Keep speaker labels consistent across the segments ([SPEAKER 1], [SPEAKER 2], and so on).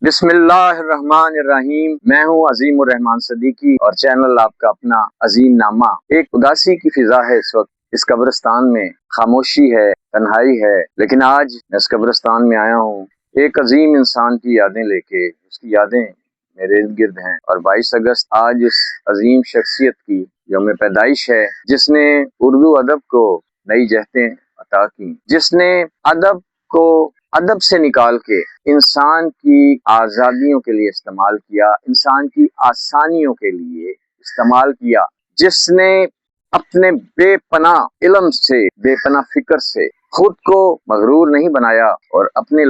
[SPEAKER 1] بسم اللہ الرحمن الرحیم۔ میں ہوں عظیم الرحمان صدیقی اور چینل آپ کا اپنا عظیم نامہ۔ ایک اداسی کی فضا ہے اس وقت اس قبرستان میں، خاموشی ہے، تنہائی ہے، لیکن آج میں اس قبرستان میں آیا ہوں ایک عظیم انسان کی یادیں لے کے۔ اس کی یادیں میرے ارد گرد ہیں اور 22 اگست آج اس عظیم شخصیت کی یوم پیدائش ہے، جس نے اردو ادب کو نئی جہتیں عطا کی، جس نے ادب کو ادب سے نکال کے انسان کی آزادیوں کے لیے استعمال کیا، انسان کی آسانیوں کے لیے استعمال کیا، جس نے اپنے بے پناہ علم سے، بے پناہ فکر سے خود کو مغرور نہیں بنایا اور اپنے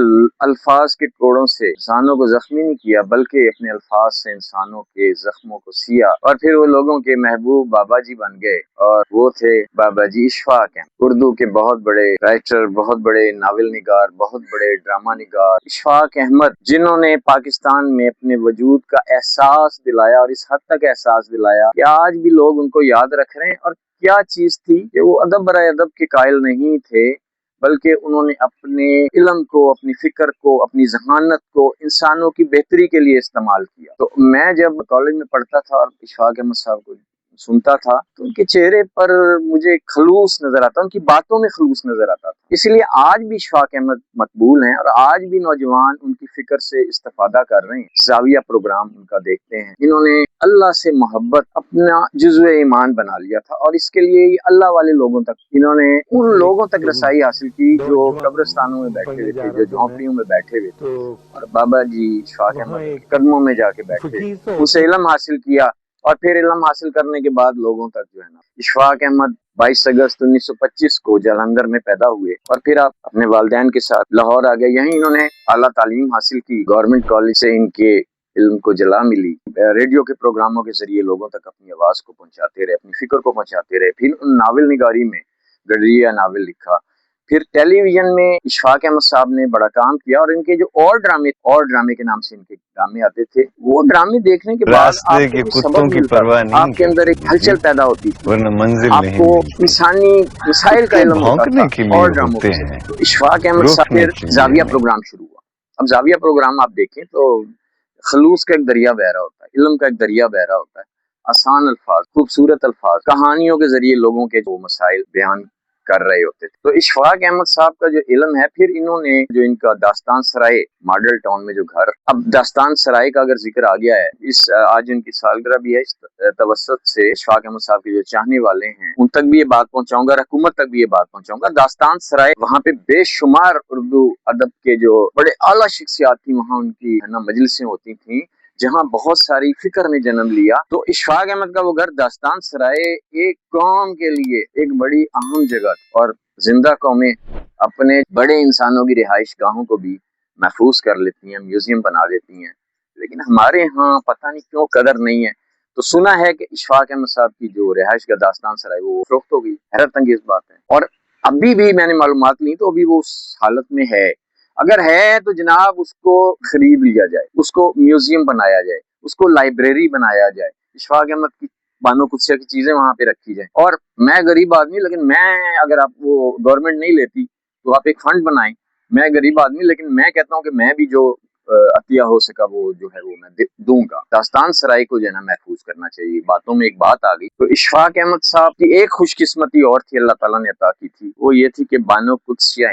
[SPEAKER 1] الفاظ کے کوڑوں سے انسانوں کو زخمی نہیں کیا، بلکہ اپنے الفاظ سے انسانوں کے زخموں کو سیا اور پھر وہ لوگوں کے محبوب بابا جی بن گئے، اور وہ تھے بابا جی اشفاق احمد، اردو کے بہت بڑے رائٹر، بہت بڑے ناول نگار، بہت بڑے ڈرامہ نگار اشفاق احمد، جنہوں نے پاکستان میں اپنے وجود کا احساس دلایا اور اس حد تک احساس دلایا کہ آج بھی لوگ ان کو یاد رکھ رہے ہیں۔ اور کیا چیز تھی کہ وہ ادب برائے ادب کے قائل نہیں تھے، بلکہ انہوں نے اپنے علم کو، اپنی فکر کو، اپنی ذہانت کو انسانوں کی بہتری کے لیے استعمال کیا۔ تو میں جب کالج میں پڑھتا تھا اور اشفاق احمد صاحب کو سنتا تھا تو ان کے چہرے پر مجھے خلوص نظر آتا، ان کی باتوں میں خلوص نظر آتا تھا۔ اس لیے آج بھی اشفاق احمد مقبول ہیں اور آج بھی نوجوان ان کی فکر سے استفادہ کر رہے ہیں۔ زاویہ پروگرام ان کا دیکھتے ہیں۔ انہوں نے اللہ سے محبت اپنا جزو ایمان بنا لیا تھا اور اس کے لیے اللہ والے لوگوں تک انہوں نے ان لوگوں تک رسائی حاصل کی جو قبرستانوں میں بیٹھے ہوئے تھے، جو جھونپڑیوں میں بیٹھے ہوئے تھے، اور بابا جی اشفاق احمد کے قدموں میں جا کے بیٹھے، ان سے علم حاصل کیا اور پھر علم حاصل کرنے کے بعد لوگوں تک جو ہے نا۔ اشفاق احمد 22 اگست 1925 کو جلندھر میں پیدا ہوئے اور پھر آپ اپنے والدین کے ساتھ لاہور آ گئے۔ یہیں انہوں نے اعلیٰ تعلیم حاصل کی، گورنمنٹ کالج سے ان کے علم کو جلا ملی۔ ریڈیو کے پروگراموں کے ذریعے لوگوں تک اپنی آواز کو پہنچاتے رہے، اپنی فکر کو پہنچاتے رہے۔ پھر ان ناول نگاری میں گڈریہ ناول لکھا، پھر ٹیلی ویژن میں اشفاق احمد صاحب نے بڑا کام کیا اور ان کے جو اور ڈرامے کے نام سے ان کے ڈرامے آتے تھے، وہ ڈرامے دیکھنے کے بعد آپ کو بھی سبق ملتا تھا، آپ کے اندر ایک ہلچل پیدا ہوتی تھی، آپ کو انسانی مسائل کا علم ہوتا تھا اور ڈراموں کے ذریعے۔ تو اشفاق احمد صاحب پھر زاویہ پروگرام شروع ہوا۔ اب زاویہ پروگرام آپ دیکھیں تو خلوص کا ایک دریا بہ رہا ہوتا ہے، علم کا ایک دریا بہ رہا ہوتا ہے، آسان الفاظ، خوبصورت الفاظ، کہانیوں کے ذریعے لوگوں کے جو مسائل بیان کر رہے ہوتے تھے۔ تو اشفاق احمد صاحب کا جو علم ہے، پھر انہوں نے جو ان کا داستان سرائے ماڈل ٹاؤن میں جو گھر، اب داستان سرائے کا اگر ذکر آ گیا ہے، آج ان کی سالگرہ بھی ہے، اس توسط سے اشفاق احمد صاحب کے جو چاہنے والے ہیں ان تک بھی یہ بات پہنچاؤں گا، حکومت تک بھی یہ بات پہنچاؤں گا۔ داستان سرائے، وہاں پہ بے شمار اردو ادب کے جو بڑے اعلیٰ شخصیات تھی، وہاں ان کی مجلسیں ہوتی تھیں جہاں بہت ساری فکر نے جنم لیا۔ تو اشفاق احمد کا وہ گھر داستان سرائے ایک قوم کے لیے ایک بڑی اہم جگہ، اور زندہ قومیں اپنے بڑے انسانوں کی رہائش گاہوں کو بھی محفوظ کر لیتی ہیں، میوزیم بنا دیتی ہیں، لیکن ہمارے ہاں پتہ نہیں کیوں قدر نہیں ہے۔ تو سنا ہے کہ اشفاق احمد صاحب کی جو رہائش کا داستان سرائے وہ فروخت ہو گئی، حیرت انگیز بات ہے، اور ابھی بھی میں نے معلومات لی تو ابھی وہ اس حالت میں ہے۔ اگر ہے تو جناب اس کو خرید لیا جائے، اس کو میوزیم بنایا جائے، اس کو لائبریری بنایا جائے، اشفاق احمد کی بانو قدسیہ کی چیزیں وہاں پہ رکھی جائیں۔ اور میں غریب آدمی، لیکن میں اگر آپ وہ گورنمنٹ نہیں لیتی تو آپ ایک فنڈ بنائیں، میں غریب آدمی لیکن میں کہتا ہوں کہ میں بھی جو عطیہ ہو سکا وہ جو ہے وہ میں دوں گا۔ داستان سرائی کو جو ہے نا محفوظ کرنا چاہیے۔ باتوں میں ایک بات آ گئی تو اشفاق احمد صاحب کی ایک خوش قسمتی اور تھی، اللہ تعالیٰ نے عطا کی تھی، وہ یہ تھی کہ بانو قدسیہ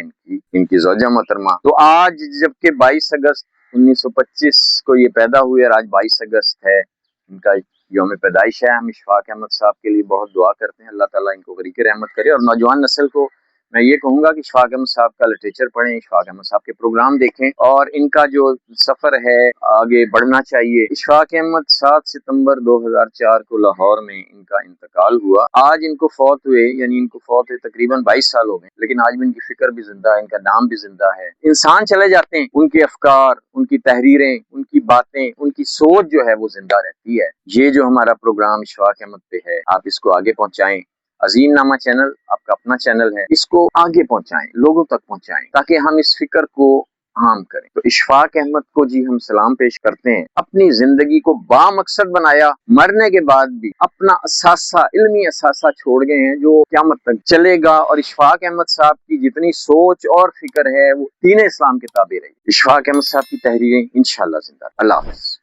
[SPEAKER 1] ان کی زوجہ محترمہ۔ تو آج جبکہ 22 اگست 1925 کو یہ پیدا ہوئے اور آج 22 اگست ہے ان کا یوم پیدائش ہے، ہم اشفاق احمد صاحب کے لیے بہت دعا کرتے ہیں، اللہ تعالیٰ ان کو غریق رحمت کرے۔ اور نوجوان نسل کو میں یہ کہوں گا کہ اشفاق احمد صاحب کا لٹریچر پڑھیں، اشفاق احمد صاحب کے پروگرام دیکھیں، اور ان کا جو سفر ہے آگے بڑھنا چاہیے۔ اشفاق احمد 7 ستمبر 2004 کو لاہور میں ان کا انتقال ہوا۔ آج ان کو فوت ہوئے، یعنی ان کو فوت ہوئے تقریباً 22 سال ہو گئے، لیکن آج بھی ان کی فکر بھی زندہ ہے، ان کا نام بھی زندہ ہے۔ انسان چلے جاتے ہیں، ان کے افکار، ان کی تحریریں، ان کی باتیں، ان کی سوچ جو ہے وہ زندہ رہتی ہے۔ یہ جو ہمارا پروگرام اشفاق احمد پہ ہے، آپ اس کو آگے پہنچائیں۔ عظیم نامہ چینل آپ کا اپنا چینل ہے، اس کو آگے پہنچائیں، لوگوں تک پہنچائیں، تاکہ ہم اس فکر کو عام کریں۔ تو اشفاق احمد کو جی ہم سلام پیش کرتے ہیں، اپنی زندگی کو بامقصد بنایا، مرنے کے بعد بھی اپنا اثاثہ، علمی اثاثہ چھوڑ گئے ہیں جو قیامت تک چلے گا، اور اشفاق احمد صاحب کی جتنی سوچ اور فکر ہے وہ دین اسلام کے تابع رہی۔ اشفاق احمد صاحب کی تحریریں انشاءاللہ زندہ۔ اللہ حافظ۔